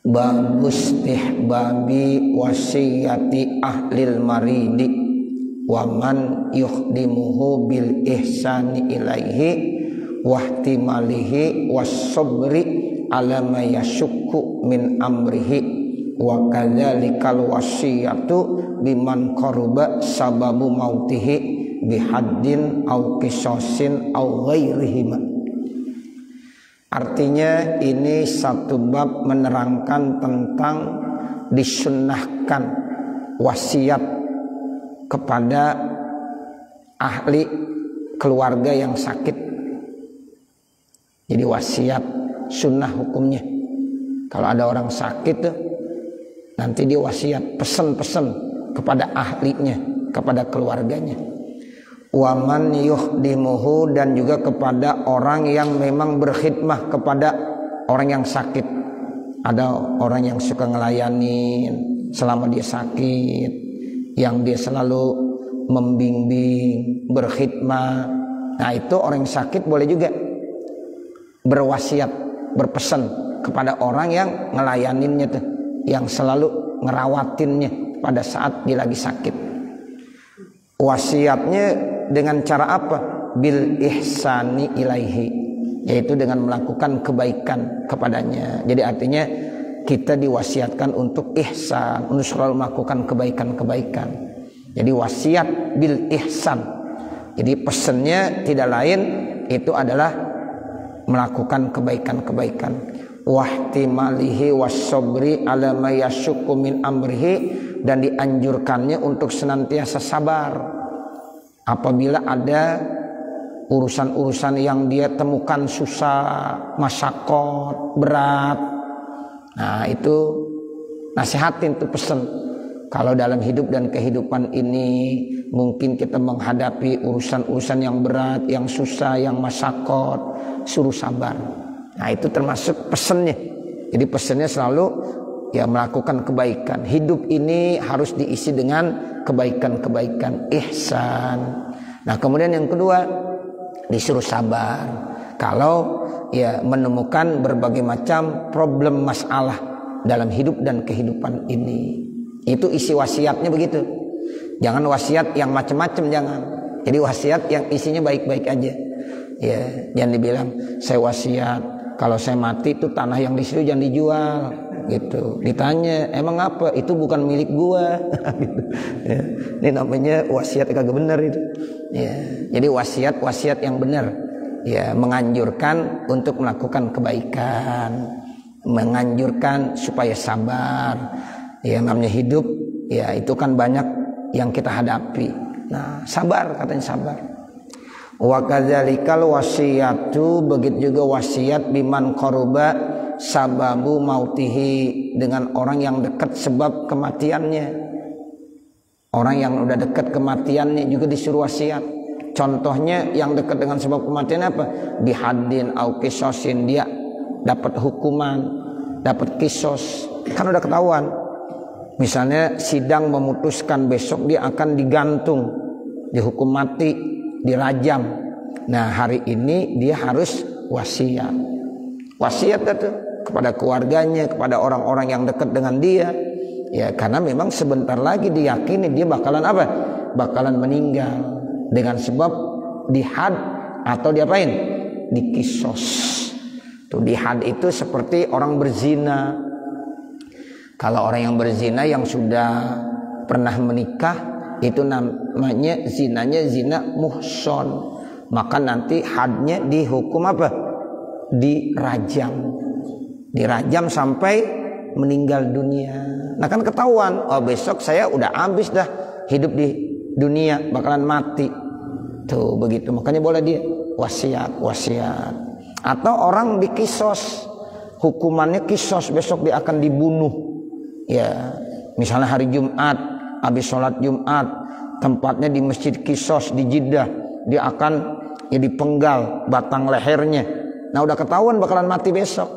babustihbabi wasiyati ahlil maridi wa man yukhdimuhu bil ihsani ilaihi wahtimalihi was-sabri ala ma yashukku min amrihi wa kadzalikal wasiyatu biman qaruba sababu mautihi bihaddin au qisasin au ghairihima. Artinya ini satu bab menerangkan tentang disunnahkan wasiat kepada ahli keluarga yang sakit. Jadi wasiat sunnah hukumnya. Kalau ada orang sakit tuh, nanti dia wasiat pesan-pesan kepada ahlinya, kepada keluarganya. Waman yukhdimuhu, dan juga kepada orang yang memang berkhidmah kepada orang yang sakit. Ada orang yang suka ngelayanin selama dia sakit, yang dia selalu membimbing, berkhidmat. Nah itu orang yang sakit boleh juga berwasiat, berpesan kepada orang yang ngelayaninnya tuh, yang selalu ngerawatinnya pada saat dia lagi sakit. Wasiatnya dengan cara apa? Bil ihsani ilaihi, yaitu dengan melakukan kebaikan kepadanya. Jadi artinya kita diwasiatkan untuk ihsan, untuk selalu melakukan kebaikan-kebaikan. Jadi wasiat bil ihsan. Jadi pesannya tidak lain, itu adalah melakukan kebaikan-kebaikan. Wahtimalihi was-sabri ala ma yashukku min amrihi, dan dianjurkannya untuk senantiasa sabar apabila ada urusan-urusan yang dia temukan susah, masyakot, berat. Nah itu nasihatin tuh pesan. Kalau dalam hidup dan kehidupan ini mungkin kita menghadapi urusan-urusan yang berat, yang susah, yang masyakot, suruh sabar. Nah itu termasuk pesannya. Jadi pesannya selalu ya melakukan kebaikan. Hidup ini harus diisi dengan kebaikan-kebaikan, ihsan. Nah kemudian yang kedua, disuruh sabar kalau ya menemukan berbagai macam problem masalah dalam hidup dan kehidupan ini. Itu isi wasiatnya begitu. Jangan wasiat yang macam-macam, jangan. Jadi wasiat yang isinya baik-baik aja. Ya, jangan dibilang saya wasiat kalau saya mati itu tanah yang di situ jangan dijual gitu. Ditanya, emang apa? Itu bukan milik gua. Gitu. Ya. Ini namanya wasiat kagak benar itu. Ya. Jadi wasiat yang benar. Ya, menganjurkan untuk melakukan kebaikan, menganjurkan supaya sabar. Ya, namanya hidup, ya itu kan banyak yang kita hadapi. Nah, sabar, katanya sabar. Wa kadzalikal wasiyatu, begitu juga wasiat biman qaruba sababu mautihi, dengan orang yang dekat sebab kematiannya. Orang yang udah dekat kematiannya juga disuruh wasiat. Contohnya yang dekat dengan sebab kematian apa? Bihadin au qisasin, dia dapat hukuman, dapat kisos. Kan udah ketahuan. Misalnya sidang memutuskan besok dia akan digantung, dihukum mati, dirajam. Nah hari ini dia harus wasiat. Wasiat itu kepada keluarganya, kepada orang-orang yang dekat dengan dia. Ya karena memang sebentar lagi diyakini dia bakalan apa? Bakalan meninggal. Dengan sebab dihad atau diapain? Dikisos. Tuh dihad itu seperti orang berzina. Kalau orang yang berzina yang sudah pernah menikah, itu namanya zinanya zina muhson. Maka nanti hadnya dihukum apa? Dirajam. Dirajam sampai meninggal dunia. Nah kan ketahuan, oh besok saya udah habis dah hidup di dunia, bakalan mati. Tuh begitu. Makanya boleh dia wasiat. Atau orang dikisos, hukumannya kisos, besok dia akan dibunuh. Ya, misalnya hari Jumat, habis sholat Jumat, tempatnya di Masjid Kisos di Jeddah, dia akan ya dipenggal batang lehernya. Nah udah ketahuan bakalan mati besok.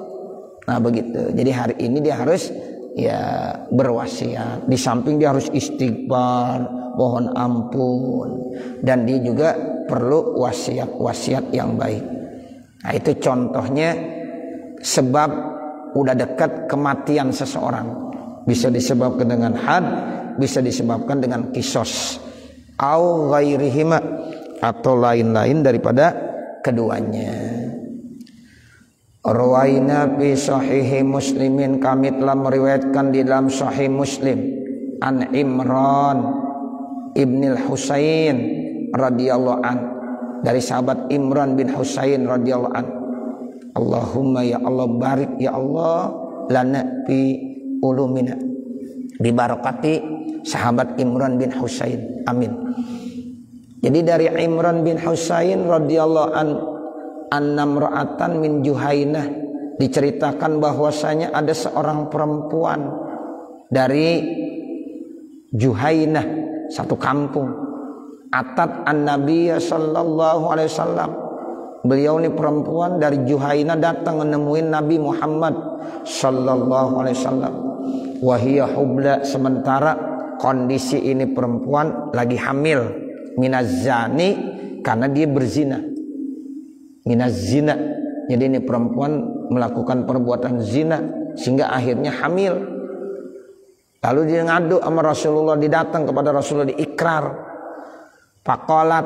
Nah begitu. Jadi hari ini dia harus ya berwasiat. Di samping dia harus istighfar, mohon ampun, dan dia juga perlu wasiat yang baik. Nah itu contohnya sebab udah dekat kematian seseorang. Bisa disebabkan dengan had, bisa disebabkan dengan kisos, au ghairihima, atau lain-lain daripada keduanya. Rawaina fi sahihi Muslimin, kami telah meriwayatkan di dalam sahih Muslim an Imran ibnil Husain radhiyallahu an, dari sahabat Imran bin Husain radhiyallahu an. Allahumma ya Allah, barik ya Allah lana fi ulumina, dibarakati sahabat Imran bin Husain, amin. Jadi dari Imran bin Husain radhiyallahu an, annamra'atan min Juhainah, diceritakan bahwasanya ada seorang perempuan dari Juhainah, satu kampung. Atat an-Nabiya sallallahu alaihi wasallam, beliau ini perempuan dari Juhainah datang menemuin Nabi Muhammad sallallahu alaihi wasallam. Wahiyah hubla, sementara kondisi ini perempuan lagi hamil, minazani, karena dia berzina. Minaz zina, jadi ini perempuan melakukan perbuatan zina sehingga akhirnya hamil. Lalu dia ngadu sama Rasulullah, didatang kepada Rasulullah, diikrar. Faqalat,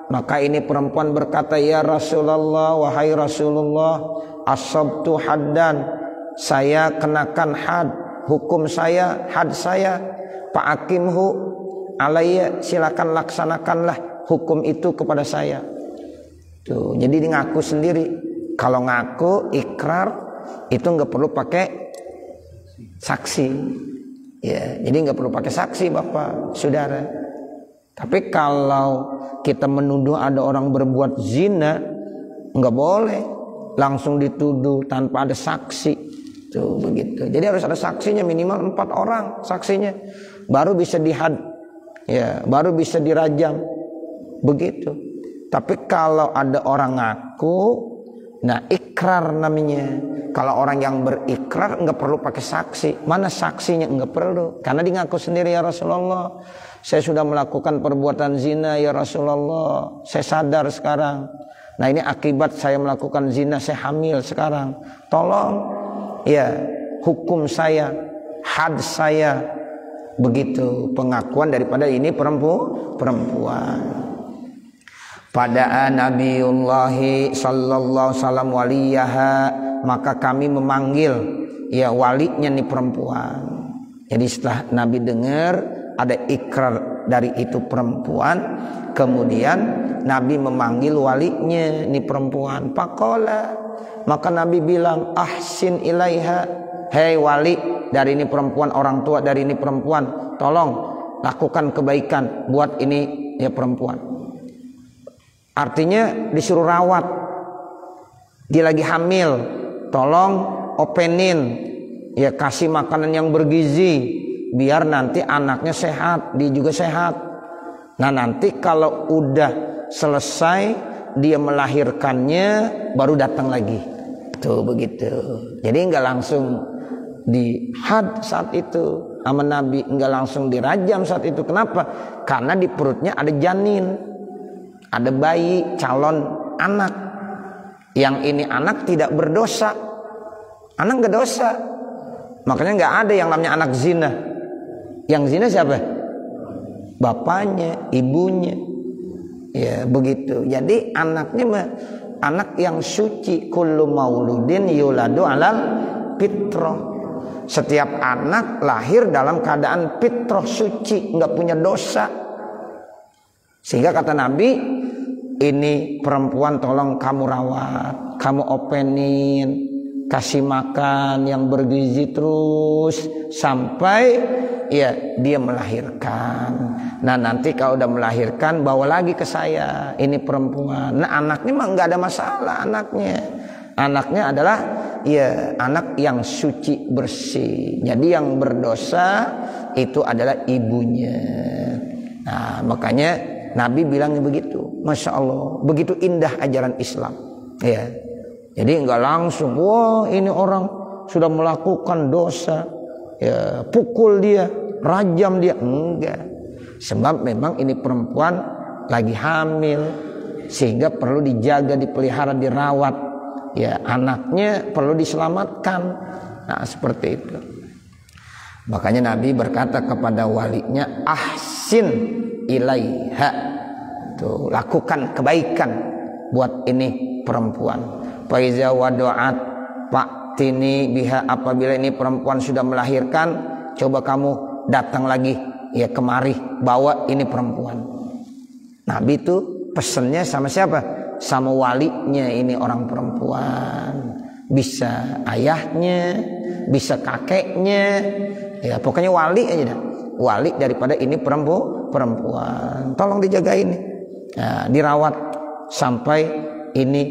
maka ini perempuan berkata, ya Rasulullah, wahai Rasulullah, asabtu haddan, saya kenakan had, hukum saya, had saya, fa'akimhu alayya, silakan laksanakanlah hukum itu kepada saya. Tuh, jadi dia ngaku sendiri. Kalau ngaku ikrar itu nggak perlu pakai saksi, ya. Jadi nggak perlu pakai saksi, bapak, saudara. Tapi kalau kita menuduh ada orang berbuat zina, nggak boleh langsung dituduh tanpa ada saksi. Tuh begitu. Jadi harus ada saksinya, minimal 4 orang saksinya, baru bisa dihad, ya, baru bisa dirajam, begitu. Tapi kalau ada orang ngaku, nah ikrar namanya. Kalau orang yang berikrar nggak perlu pakai saksi. Mana saksinya? Nggak perlu, karena dia ngaku sendiri, ya Rasulullah, saya sudah melakukan perbuatan zina ya Rasulullah, saya sadar sekarang. Nah ini akibat saya melakukan zina, saya hamil sekarang. Tolong ya hukum saya, had saya. Begitu pengakuan daripada ini perempuan. Pada Nabiullahi sallallahu salam waliyaha, maka kami memanggil ya walinya nih perempuan. Jadi setelah Nabi dengar ada ikrar dari itu perempuan, kemudian Nabi memanggil walinya nih perempuan. Faqala, maka Nabi bilang, ahsin ilaiha, hei wali dari ini perempuan, orang tua dari ini perempuan, tolong lakukan kebaikan buat ini ya perempuan. Artinya disuruh rawat, dia lagi hamil, tolong openin, ya kasih makanan yang bergizi, biar nanti anaknya sehat, dia juga sehat. Nah nanti kalau udah selesai dia melahirkannya, baru datang lagi. Tuh begitu. Jadi nggak langsung dihad saat itu sama Nabi, nggak langsung dirajam saat itu. Kenapa? Karena di perutnya ada janin, ada bayi, calon anak. Yang ini anak tidak berdosa, anak nggak dosa, makanya nggak ada yang namanya anak zina. Yang zina siapa? Bapaknya, ibunya, ya begitu. Jadi anaknya anak yang suci. Kullu mauludin yuladu alal fitrah. Setiap anak lahir dalam keadaan fitrah, suci, nggak punya dosa. Sehingga kata Nabi, ini perempuan tolong kamu rawat, kamu openin, kasih makan yang bergizi terus sampai ya dia melahirkan. Nah nanti kalau udah melahirkan bawa lagi ke saya, ini perempuan. Nah anaknya mah nggak ada masalah, anaknya adalah ya anak yang suci bersih. Jadi yang berdosa itu adalah ibunya. Nah makanya Nabi bilangnya begitu, masya Allah, begitu indah ajaran Islam. Ya, jadi nggak langsung, wah ini orang sudah melakukan dosa, ya pukul dia, rajam dia, enggak. Sebab memang ini perempuan lagi hamil, sehingga perlu dijaga, dipelihara, dirawat. Ya anaknya perlu diselamatkan. Nah, seperti itu. Makanya Nabi berkata kepada walinya, ahsin ilaiha. Tuh, lakukan kebaikan buat ini perempuan. Faiza wadu'at fa'tini biha, apabila ini perempuan sudah melahirkan, coba kamu datang lagi ya kemari, bawa ini perempuan. Nabi itu pesennya sama siapa? Sama walinya ini orang perempuan. Bisa ayahnya, bisa kakeknya, ya pokoknya wali aja dah. Wali daripada ini perempuan. Tolong dijaga ini, ya, dirawat sampai ini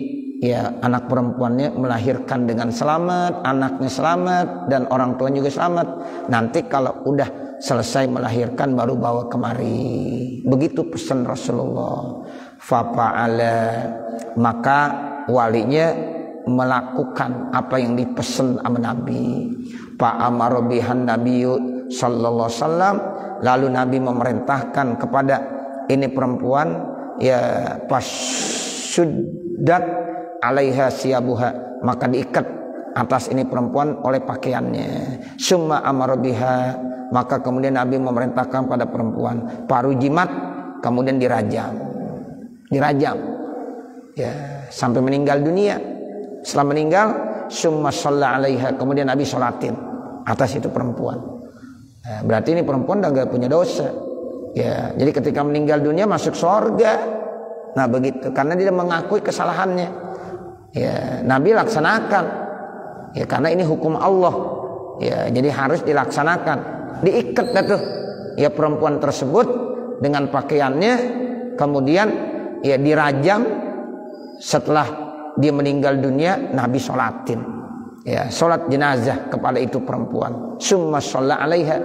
ya anak perempuannya melahirkan dengan selamat, anaknya selamat dan orang tuanya juga selamat. Nanti kalau udah selesai melahirkan baru bawa kemari. Begitu pesan Rasulullah. Fa'ala, maka walinya melakukan apa yang dipesan sama Nabi. Fa'amara bihan nabiyyu sallallahu alaihi wasallam, lalu Nabi memerintahkan kepada ini perempuan ya pasyuddat alaiha siyabuha, maka diikat atas ini perempuan oleh pakaiannya. Summa amara biha, maka kemudian Nabi memerintahkan pada perempuan parujimat, kemudian dirajam ya sampai meninggal dunia. Setelah meninggal, summa shalla alaiha, kemudian Nabi sholatin atas itu perempuan. Nah, berarti ini perempuan udah gak punya dosa ya, jadi ketika meninggal dunia masuk surga. Nah begitu, karena dia mengakui kesalahannya ya. Nabi laksanakan ya, karena ini hukum Allah ya, jadi harus dilaksanakan. Diikat dah tuh ya perempuan tersebut dengan pakaiannya, kemudian ya dirajam. Setelah dia meninggal dunia, Nabi sholatin ya, sholat jenazah kepada itu perempuan. Summa sholla alaiha,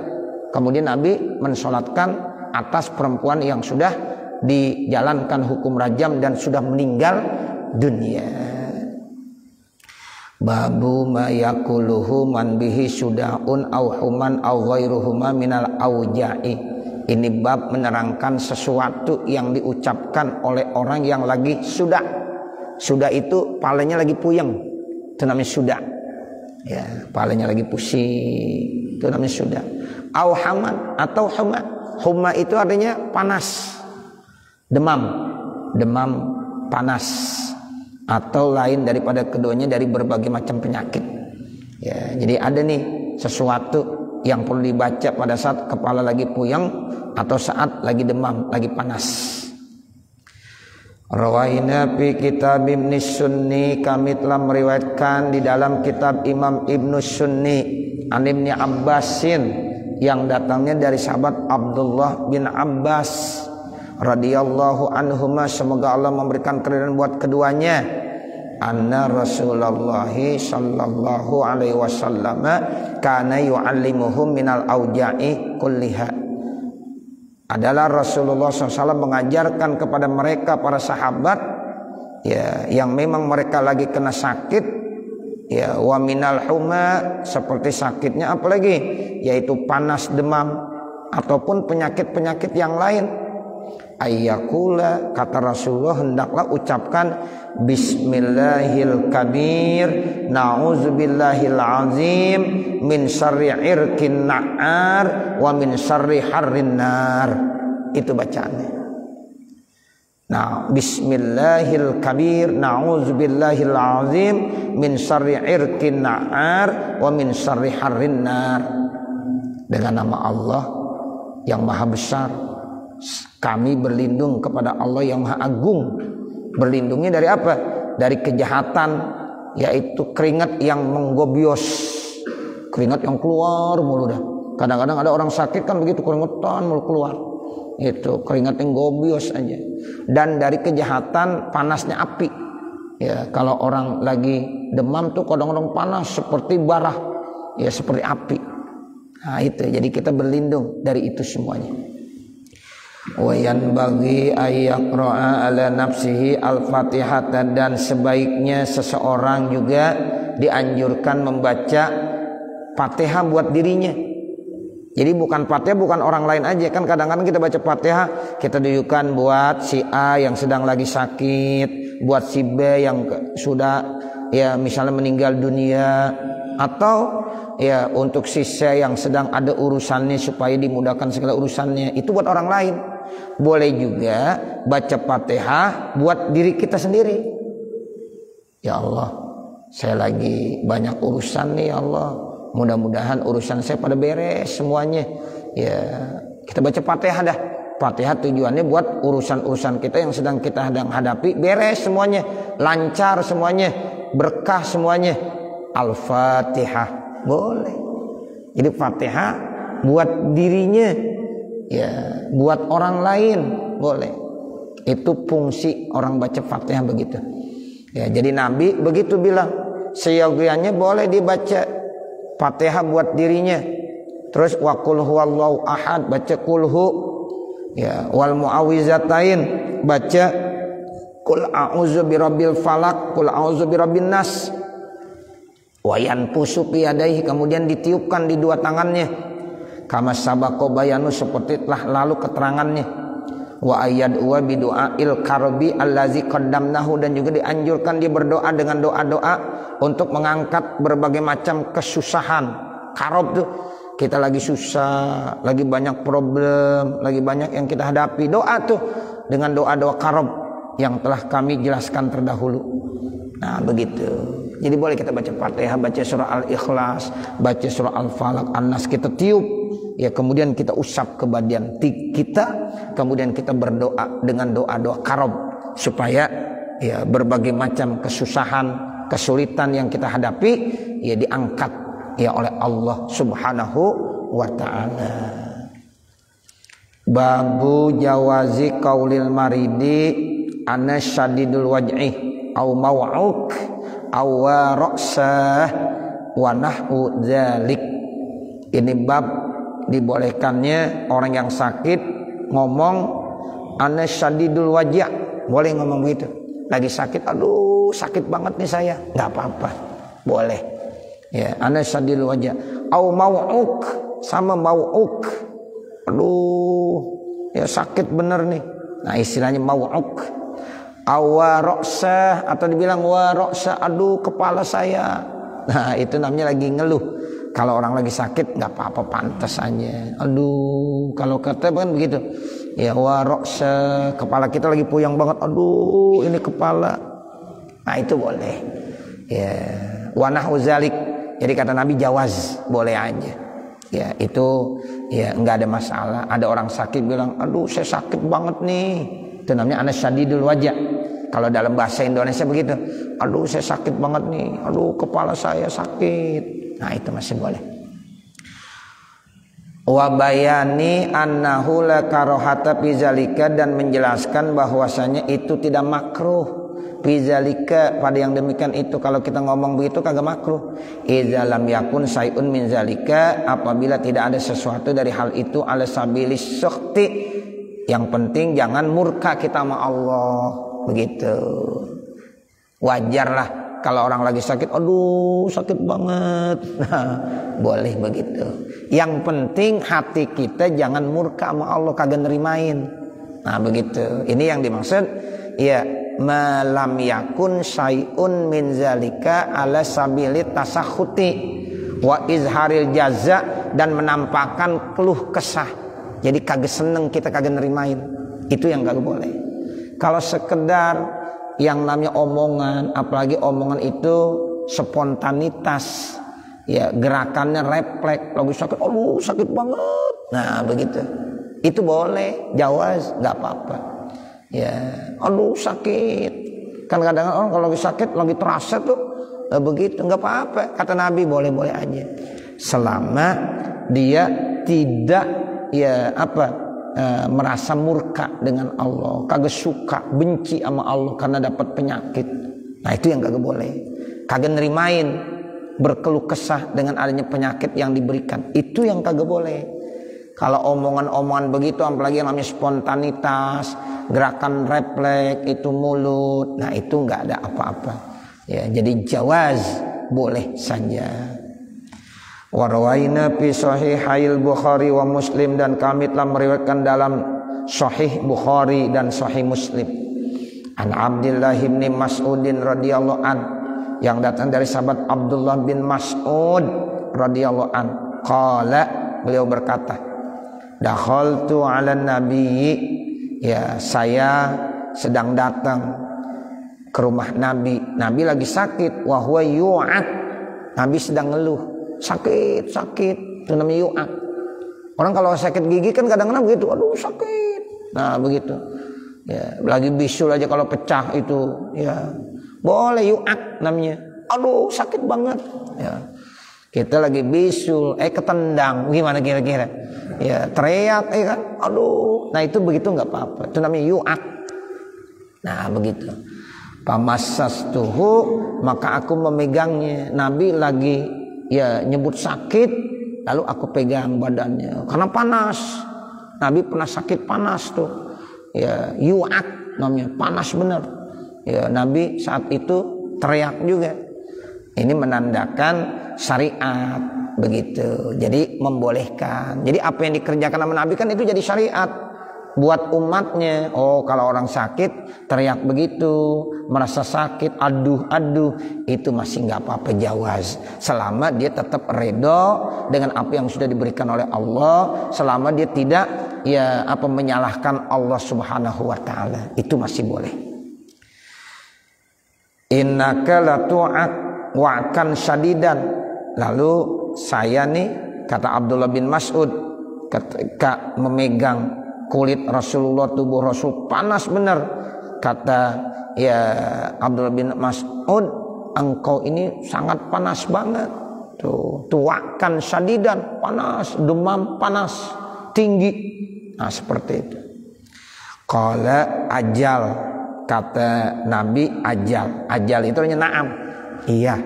kemudian Nabi mensolatkan atas perempuan yang sudah dijalankan hukum rajam dan sudah meninggal dunia. Babu ma yakuluhu man bihi sudaun au human au ghairuhuma minal auja'i. Ini bab menerangkan sesuatu yang diucapkan oleh orang yang lagi sudah. Sudah itu palanya lagi puyeng, itu namanya sudah. Ya, palanya lagi pusing, itu namanya sudah. Au haman atau huma. Huma itu artinya panas, demam panas, atau lain daripada keduanya dari berbagai macam penyakit. Ya, jadi ada nih sesuatu yang perlu dibaca pada saat kepala lagi puyeng atau saat lagi demam, lagi panas. Rawaina fi kitab Ibn Sunni, kami telah meriwayatkan di dalam kitab Imam Ibn Sunni an Ibni Abbasin, yang datangnya dari sahabat Abdullah bin Abbas radhiyallahu anhuma, semoga Allah memberikan keridhaan buat keduanya. Anna Rasulullah sallallahu alaihi wasallam kana yu'allimuhum minal auja'i kulliha. Adalah Rasulullah SAW mengajarkan kepada mereka para sahabat ya, yang memang mereka lagi kena sakit ya, wa minal huma, seperti sakitnya apalagi, yaitu panas, demam ataupun penyakit-penyakit yang lain. Ayyakula, kata Rasulullah, hendaklah ucapkan bismillahil kabir na'udzubillahil azim min syarri irkin na'ar wa min syarri harrin nar. Itu bacaannya. Nah, bismillahil kabir na'udzubillahil azim min syarri irkin na'ar wa min syarri harrin nar. Dengan nama Allah yang maha besar, kami berlindung kepada Allah yang maha agung. Berlindungnya dari apa? Dari kejahatan, yaitu keringat yang menggobios, keringat yang keluar mulu dah. Kadang-kadang ada orang sakit kan begitu, keringetan mulu keluar, itu keringat yang gobios aja. Dan dari kejahatan panasnya api ya, kalau orang lagi demam tuh kadang-kadang panas seperti bara ya, seperti api. Nah itu, jadi kita berlindung dari itu semuanya. Wayan bagi ayaqra'a ala nafsihi al-fatihah, dan sebaiknya seseorang juga dianjurkan membaca Fatihah buat dirinya. Jadi bukan Fatihah bukan orang lain aja, kan kadang-kadang kita baca Fatihah kita duyukan buat si A yang sedang lagi sakit, buat si B yang sudah ya misalnya meninggal dunia atau ya untuk sisa yang sedang ada urusannya supaya dimudahkan segala urusannya, itu buat orang lain. Boleh juga baca Fatihah buat diri kita sendiri. Ya Allah, saya lagi banyak urusan nih ya Allah, mudah-mudahan urusan saya pada beres semuanya. Ya, kita baca Fatihah dah. Fatihah tujuannya buat urusan-urusan kita yang sedang kita hadapi beres semuanya, lancar semuanya, berkah semuanya. Al-Fatihah boleh. Jadi Fatihah buat dirinya, ya buat orang lain boleh. Itu fungsi orang baca Fatihah begitu. Ya, jadi Nabi begitu bilang, seyogianya boleh dibaca Fatihah buat dirinya. Terus wa qul huwallahu ahad, baca kulhu. Ya, wal muawwizatain, baca qul a'udzu birabbil falaq, qul a'udzu birabbin nas. Wa yanfusu fi yadayhi, kemudian ditiupkan di dua tangannya. Kama sabaqo bayanu, seperti telah lalu keterangannya. Wa ayyad wa bi du'ail karbi allazi qaddamnahu, dan juga dianjurkan dia berdoa dengan doa-doa untuk mengangkat berbagai macam kesusahan. Karob tuh kita lagi susah, lagi banyak problem, lagi banyak yang kita hadapi. Doa tuh dengan doa-doa karob yang telah kami jelaskan terdahulu. Nah begitu. Jadi boleh kita baca Fatihah, baca surah Al-Ikhlas, baca surah Al-Falaq, An-Nas, kita tiup. Ya, kemudian kita usap ke badan kita, kemudian kita berdoa dengan doa-doa karob supaya ya berbagai macam kesusahan, kesulitan yang kita hadapi ya diangkat ya oleh Allah Subhanahu wa ta'ala. Babu jawazi qaulil maridi ana syadidul waj'i au maw'uk au ra'sah wa nahwu dzalik. Ini bab dibolehkannya orang yang sakit ngomong ana syadidul waj'i, boleh ngomong begitu. Lagi sakit, aduh sakit banget nih saya, enggak apa-apa, boleh. Ya, ana syadidul waj'i au maw'uk, sama maw'uk, aduh ya sakit bener nih. Nah istilahnya maw'uk. Awa ra'sah, atau dibilang wa ra'sah, aduh kepala saya. Nah itu namanya lagi ngeluh. Kalau orang lagi sakit nggak apa-apa, pantas aja. Aduh, kalau kata kan begitu. Ya wa ra'sah, kepala kita lagi puyeng banget. Aduh, ini kepala. Nah itu boleh. Ya, wa nahwu zalik. Jadi kata Nabi jawaz, boleh aja. Ya itu ya nggak ada masalah. Ada orang sakit bilang, aduh saya sakit banget nih. Itu namanya ana syadidul wajah. Kalau dalam bahasa Indonesia begitu, aduh saya sakit banget nih, aduh kepala saya sakit. Nah itu masih boleh. Wa bayani annahu la karohata fizalika, dan menjelaskan bahwasanya itu tidak makruh fizalika, pada yang demikian itu. Kalau kita ngomong begitu kagak makruh. Idza lam yakun sayun min zalika, apabila tidak ada sesuatu dari hal itu ala sabilis sukhti, yang penting jangan murka kita sama Allah. Begitu. Wajarlah kalau orang lagi sakit, aduh sakit banget. Nah, boleh begitu. Yang penting hati kita jangan murka sama Allah, kagak nerimain. Nah begitu. Ini yang dimaksud ya malam yakun syai'un min zalika ala sabili tasakhuti wa izharil jaza, dan menampakkan keluh kesah. Jadi kagak seneng kita, kagak nerimain. Itu yang kagak boleh. Kalau sekedar yang namanya omongan, apalagi omongan itu spontanitas, ya gerakannya refleks, lagi sakit, aduh sakit banget. Nah begitu, itu boleh, jawaz, nggak apa-apa. Ya, aduh sakit. Kan kadang-kadang orang kalau lagi sakit, lagi terasa tuh begitu, nggak apa-apa. Kata Nabi boleh-boleh aja, selama dia tidak ya apa merasa murka dengan Allah, kagak suka, benci sama Allah karena dapat penyakit. Nah itu yang kagak boleh. Kagak nerimain berkeluh kesah dengan adanya penyakit yang diberikan, itu yang kagak boleh. Kalau omongan-omongan begitu, apalagi yang namanya spontanitas, gerakan refleks itu mulut, nah itu nggak ada apa-apa. Ya, jadi jawaz, boleh saja. Warwaina fi sahihail Bukhari wa Muslim, dan kami telah meriwayatkan dalam Sahih Bukhari dan Sahih Muslim. An Abdullah bin Mas'udin radhiyallahu an, yang datang dari sahabat Abdullah bin Mas'ud radhiyallahu an. Qala, beliau berkata, dakhaltu 'ala nabi, ya saya sedang datang ke rumah Nabi. Nabi lagi sakit, wa huwa yu'at. Nabi sedang ngeluh, sakit. Itu namanya yu'at. Orang kalau sakit gigi kan kadang-kadang begitu, aduh sakit. Nah, begitu. Ya, lagi bisul aja kalau pecah itu, ya. Boleh yu'at namanya. Aduh sakit banget. Ya. Kita lagi bisul, ketendang, gimana kira-kira? Ya, teriak, kan? Aduh. Nah, itu begitu enggak apa-apa. Itu namanya yu'at. Nah, begitu. Pamassastuhu, maka aku memegangnya. Nabi lagi ya nyebut sakit, lalu aku pegang badannya karena panas. Nabi pernah sakit panas tuh. Ya, yu'at namanya, panas benar. Ya, Nabi saat itu teriak juga. Ini menandakan syariat begitu. Jadi membolehkan. Jadi apa yang dikerjakan sama Nabi kan itu jadi syariat buat umatnya. Oh, kalau orang sakit teriak begitu, merasa sakit, aduh, itu masih nggak apa-apa, jawaz. Selama dia tetap redho dengan apa yang sudah diberikan oleh Allah, selama dia tidak menyalahkan Allah Subhanahu wa taala, itu masih boleh. Innaka latu'ak wa'kan syadidan. Lalu saya nih, kata Abdullah bin Mas'ud, ketika memegang kulit Rasulullah, tubuh Rasul panas benar. Kata Abdullah bin Mas'ud, engkau ini sangat panas banget. Tu'akan syadidan, panas, demam panas, tinggi. Nah, seperti itu. Qala ajal, kata Nabi, ajal itu artinya na'am. Iya,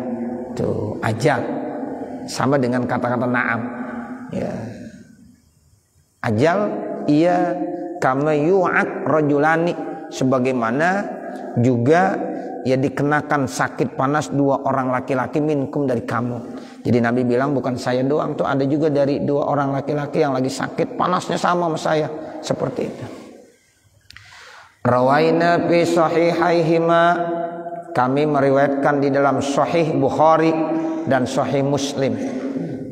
tuh ajal sama dengan kata-kata na'am. Ya. Ajal, iya, kama yu'at rajulani, sebagaimana juga ya dikenakan sakit panas dua orang laki-laki minkum dari kamu. Jadi Nabi bilang bukan saya doang, tuh ada juga dari dua orang laki-laki yang lagi sakit panasnya sama saya, seperti itu. Rawaina fi sahihaihima, kami meriwayatkan di dalam Sahih Bukhari dan Sahih Muslim,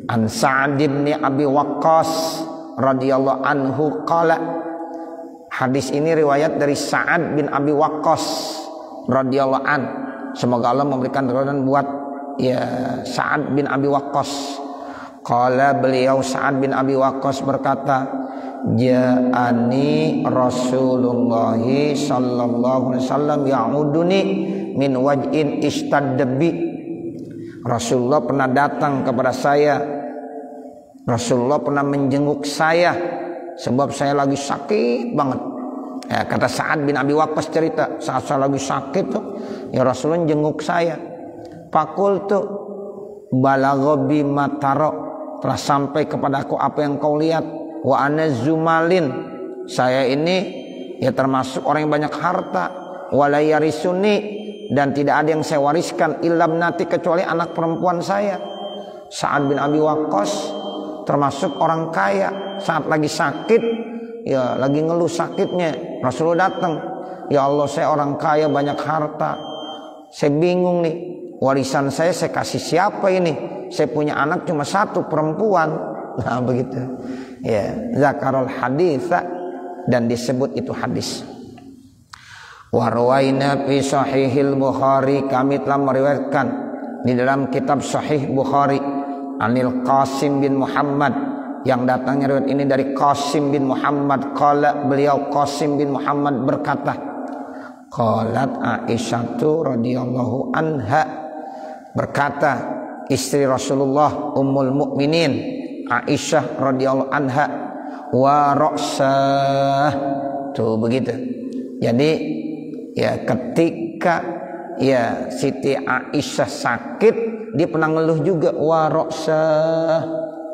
an Sa'ad bin Abi Waqqas radhiyallahu anhu qala. Hadis ini riwayat dari Sa'ad bin Abi Waqqas radhiyallahu an. Semoga Allah memberikan ridhaan buat Sa'ad bin Abi Waqqas. Qala, beliau Sa'ad bin Abi Waqqas berkata, ja'ani Rasulullah sallallahu alaihi wasallam ya'uduni min waj'in istaddabi. Rasulullah pernah datang kepada saya. Rasulullah pernah menjenguk saya sebab saya lagi sakit banget. Ya, kata Sa'ad bin Abi Waqqas cerita, saat saya lagi sakit tuh, ya Rasulullah jenguk saya. Fakultu balagha bima tara, telah sampai kepadaku apa yang kau lihat. Wa ana zumalin, saya ini ya termasuk orang yang banyak harta. Wala yarisuni, dan tidak ada yang saya wariskan illam nati, kecuali anak perempuan saya. Sa'ad bin Abi Waqqas termasuk orang kaya. Saat lagi sakit, ya lagi ngeluh sakitnya, Rasulullah datang. Ya Allah, saya orang kaya banyak harta, saya bingung nih, warisan saya kasih siapa ini? Saya punya anak cuma satu, perempuan. Nah, begitu. Ya, zakarul haditsa, dan disebut itu hadis. Wa rawaina fi sahihil Bukhari, kami telah meriwayatkan di dalam kitab Sahih Bukhari, anil Qasim bin Muhammad, yang datangnya riwayat ini dari Qasim bin Muhammad. Qala, beliau Qasim bin Muhammad berkata, qalat Aisyatu radhiyallahu anha, berkata istri Rasulullah Ummul Mukminin Aisyah radhiyallahu anha, wa ra'sah, tuh begitu. Jadi ya ketika ya Siti Aisyah sakit, dia pernah ngeluh juga, wa ra'sah.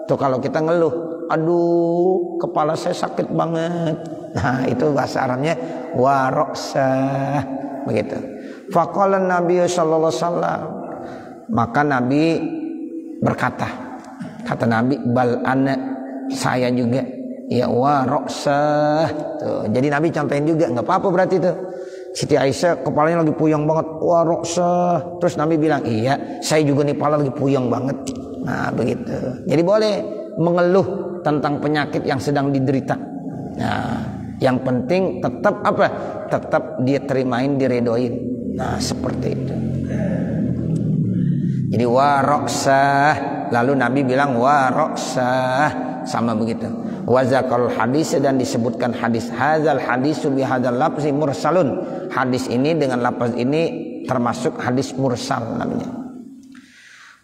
Tuh kalau kita ngeluh, aduh kepala saya sakit banget. Nah, itu bahasa Arabnya wa ra'sah, begitu. Faqala Nabi sallallahu alaihi wasallam, maka Nabi berkata, kata Nabi, bal ana, saya juga, ya wa ra'sah. Tuh, jadi Nabi contohin juga, nggak apa-apa berarti itu. Siti Aisyah kepalanya lagi puyeng banget. Wah Roksah. Terus Nabi bilang, iya saya juga nih kepala lagi puyeng banget. Nah begitu. Jadi boleh mengeluh tentang penyakit yang sedang diderita. Nah yang penting tetap apa? Tetap dia terimain, diredoin. Nah seperti itu. Jadi wa Roksah. Lalu Nabi bilang wa Roksah. Sama begitu. Wazakal hadis, dan disebutkan hadis hadzal hadisu bi hadzal lafzi mursalun. Hadis ini dengan lafaz ini termasuk hadis mursal namanya.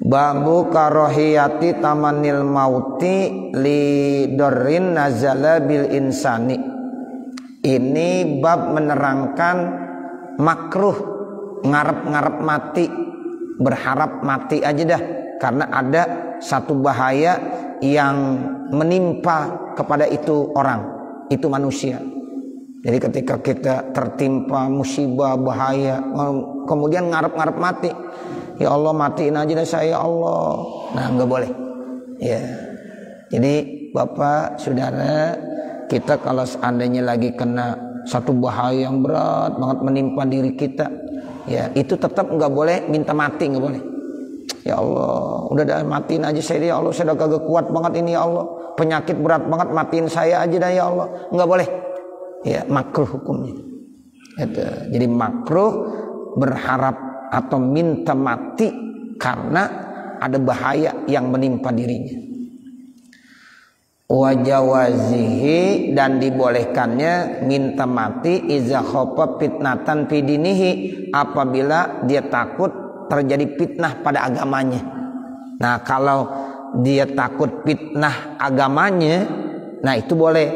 Babu karahiyati tamanil mauti li dorrin nazala bil insani. Ini bab menerangkan makruh ngarep-ngarep mati, berharap mati aja dah karena ada satu bahaya yang menimpa kepada itu orang, itu manusia. Jadi ketika kita tertimpa musibah bahaya, kemudian ngarep-ngarep mati, ya Allah matiin aja deh saya ya Allah. Nah nggak boleh. Ya. Jadi Bapak, Saudara, kita kalau seandainya lagi kena satu bahaya yang berat banget menimpa diri kita, ya itu tetap nggak boleh minta mati, nggak boleh. Ya Allah, udah dah matiin aja saya ya Allah, saya udah kagak kuat banget ini ya Allah, penyakit berat banget, matiin saya aja dah ya Allah. Nggak boleh. Ya makruh hukumnya. Itu. Jadi makruh berharap atau minta mati karena ada bahaya yang menimpa dirinya. Wajawazihi, dan dibolehkannya minta mati iza khofa fitnatan fidinihi, apabila dia takut terjadi fitnah pada agamanya. Nah kalau dia takut fitnah agamanya, nah itu boleh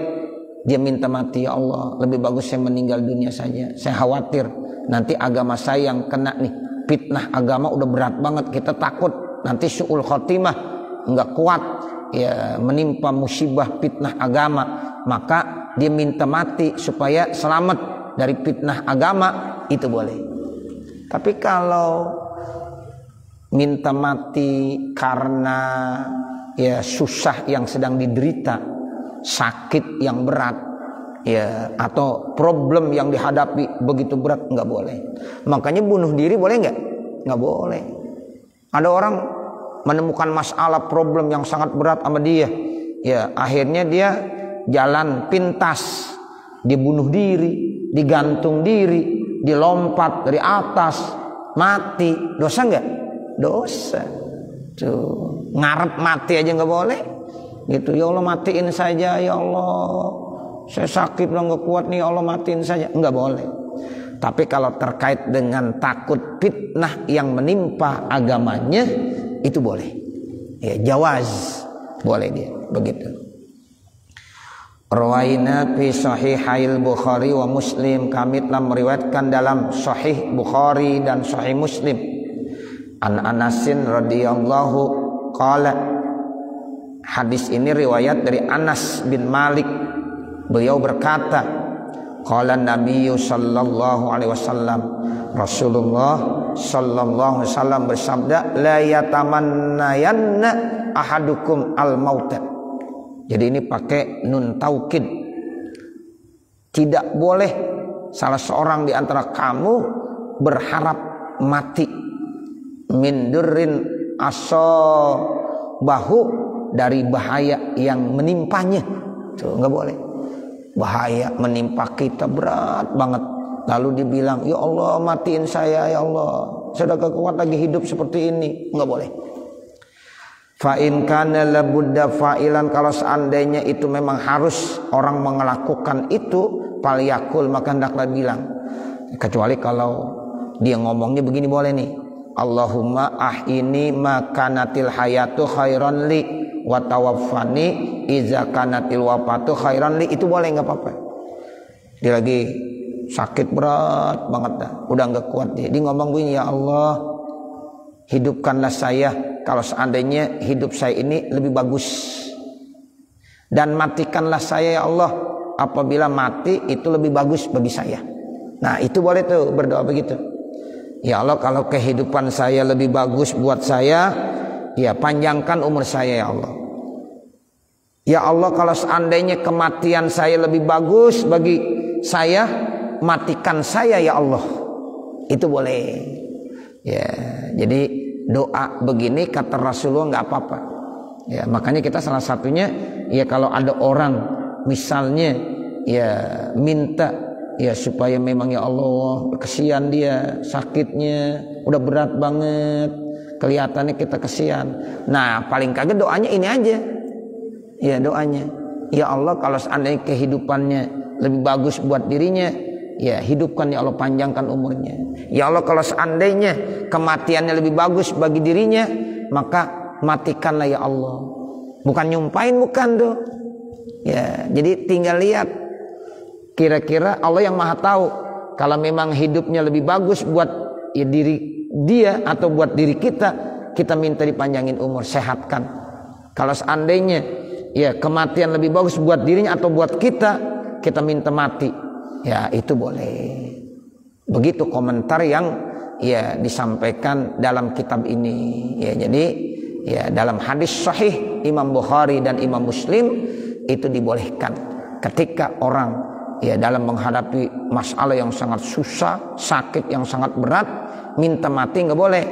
dia minta mati, ya Allah lebih bagus saya meninggal dunia saja, saya khawatir nanti agama saya yang kena nih, fitnah agama udah berat banget, kita takut nanti su'ul khotimah, nggak kuat ya menimpa musibah fitnah agama, maka dia minta mati supaya selamat dari fitnah agama, itu boleh. Tapi kalau minta mati karena ya susah yang sedang diderita, sakit yang berat, ya atau problem yang dihadapi begitu berat, nggak boleh. Makanya bunuh diri boleh nggak? Nggak boleh. Ada orang menemukan masalah problem yang sangat berat sama dia, ya akhirnya dia jalan pintas, dia bunuh diri, digantung diri, dilompat dari atas, mati, dosa nggak? Dosa. Tuh, ngarep mati aja nggak boleh. Gitu, ya Allah matiin saja ya Allah, saya sakit udah nggak kuat nih, ya Allah matiin saja, nggak boleh. Tapi kalau terkait dengan takut fitnah yang menimpa agamanya, itu boleh. Ya jawaz, boleh dia begitu. Rawaina fi sahihail Bukhari wa Muslim, kami telah meriwayatkan dalam Sahih Bukhari dan Sahih Muslim. An Anasin radhiyallahu qala, hadis ini riwayat dari Anas bin Malik, beliau berkata, qala Nabi sallallahu alaihi wasallam, Rasulullah sallallahu alaihi wasallam bersabda, la yatamannayanna ahadukum al mauta. Jadi ini pakai nun taukid, tidak boleh salah seorang di antara kamu berharap mati, min durrin asabahu, dari bahaya yang menimpanya. Tuh nggak boleh. Bahaya menimpa kita berat banget, lalu dibilang ya Allah matiin saya ya Allah, saya udah gak kuat lagi hidup seperti ini, nggak boleh. Fa in kana labudda fa'ilan, kalau seandainya itu memang harus orang melakukan itu, falyakul, maka hendaklah bilang. Kecuali kalau dia ngomongnya begini boleh nih, Allahumma ahini makanatil hayatu khairan li wa tawaffani iza kanatil wafatu khairan li, itu boleh, nggak apa-apa. Dia lagi sakit berat banget dah, udah nggak kuat dia ngomong begini, ya Allah hidupkanlah saya kalau seandainya hidup saya ini lebih bagus, dan matikanlah saya ya Allah apabila mati itu lebih bagus bagi saya. Nah itu boleh tuh berdoa begitu. Ya Allah kalau kehidupan saya lebih bagus buat saya, ya panjangkan umur saya ya Allah. Ya Allah kalau seandainya kematian saya lebih bagus bagi saya, matikan saya ya Allah. Itu boleh. Ya, jadi doa begini kata Rasulullah nggak apa-apa. Ya, makanya kita salah satunya ya kalau ada orang misalnya ya minta ya supaya memang ya Allah kesian dia sakitnya udah berat banget kelihatannya kita kesian. Nah paling kagak doanya ini aja. Ya doanya ya Allah kalau seandainya kehidupannya lebih bagus buat dirinya ya hidupkan ya Allah, panjangkan umurnya. Ya Allah kalau seandainya kematiannya lebih bagus bagi dirinya maka matikanlah ya Allah. Bukan nyumpain, bukan tuh. Ya, jadi tinggal lihat kira-kira Allah yang maha tahu kalau memang hidupnya lebih bagus buat ya diri dia atau buat diri kita, kita minta dipanjangin umur, sehatkan. Kalau seandainya ya kematian lebih bagus buat dirinya atau buat kita, kita minta mati. Ya, itu boleh. Begitu komentar yang ya disampaikan dalam kitab ini. Ya, jadi ya dalam hadis sahih Imam Bukhari dan Imam Muslim itu dibolehkan ketika orang ya dalam menghadapi masalah yang sangat susah, sakit yang sangat berat, minta mati nggak boleh.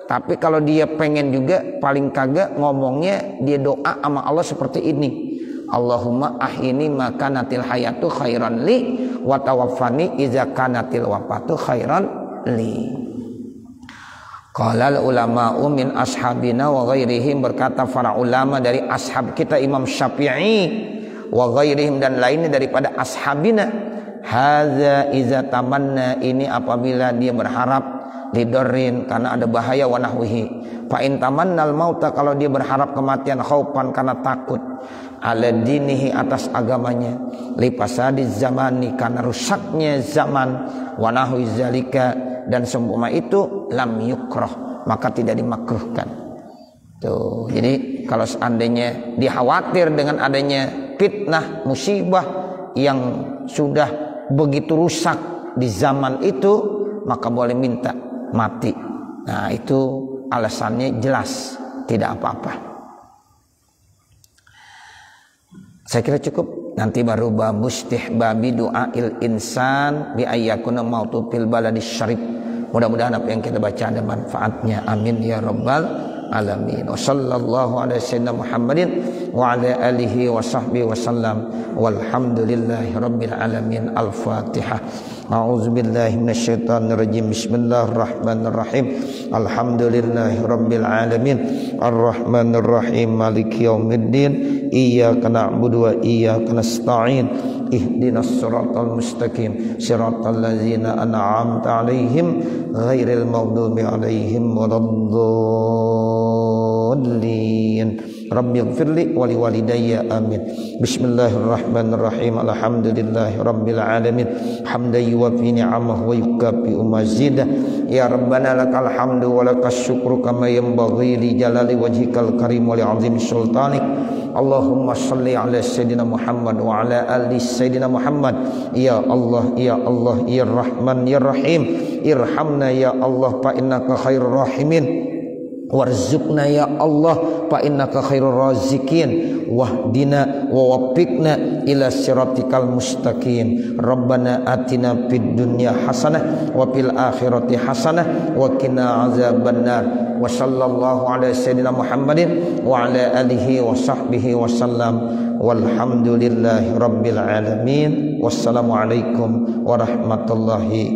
Tapi kalau dia pengen juga paling kagak ngomongnya dia doa sama Allah seperti ini. Allahumma ahyini maka natil hayatu khairan li wa tawaffani idza kanatil wafatu khairan li. Qala ulama'u min ashabina wa ghairihim, berkata para ulama dari ashab kita Imam Syafi'i wa ghairihim dan lainnya daripada ashabina, hadza iza tamanna, ini apabila dia berharap lidorin karena ada bahaya wa nahwihi, fa in tamannal mauta, kalau dia berharap kematian khaufan karena takut, ala dinihi atas agamanya, li fasadiz zamani karena rusaknya zaman, wa nahwi zalika dan seumpama itu, lam yukrah maka tidak dimakruhkan. Tuh, jadi kalau seandainya dikhawatir dengan adanya fitnah musibah yang sudah begitu rusak di zaman itu, maka boleh minta mati. Nah itu alasannya jelas, tidak apa-apa. Saya kira cukup. Nanti baru babu istihbabi du'ail insan bi ayyakuna mautu fil baladis syarif. Mudah-mudahan apa yang kita baca ada manfaatnya. Amin ya rabbal alamin. Wa sallallahu ala sayyidina Muhammadin wa ala alihi wa sahbihi wa sallam. Walhamdulillahi rabbil alamin. Al-Fatihah. A'udzu billahi minasyaitonir rajim. Bismillahirrahmanirrahim. Alhamdulillahi rabbil alamin. Arrahmanir rahim. Maliki yaumiddin. Iyyaka na'budu wa iyyaka nasta'in. Ihdinas siratal mustaqim. Siratal ladzina an'amta 'alaihim ghairil maghdubi 'alaihim waladdallin. Rabbighfirli wa liwalidayya amin. Bismillahirrahmanirrahim. Alhamdulillahi rabbil alamin. Hamdan yuwaffi ni'amahu wa yukafi mazidah. Ya Rabbana lakal hamdu wa lakas syukru kama yanbaghi li jalali wajhikal karim wa li 'azimi sultanik. Allahumma salli ala Sayyidina Muhammad wa ala ali Sayyidina Muhammad. Ya Allah, Ya Allah, Ya Rahman, Ya Rahim, irhamna ya Allah fa innaka khairur rahimin. Warzuqna ya Allah fa innaka khairur raziqin. Wahdina wa waffiqna ila siratikal mustaqim. Rabbana atina fid dunya hasanah wa fil akhirati hasanah wa qina azabannar. Wa sallallahu ala sayyidina Muhammadin wa ala alihi wa sahbihi wa sallam. Walhamdulillahi rabbil alamin. Wassalamualaikum warahmatullahi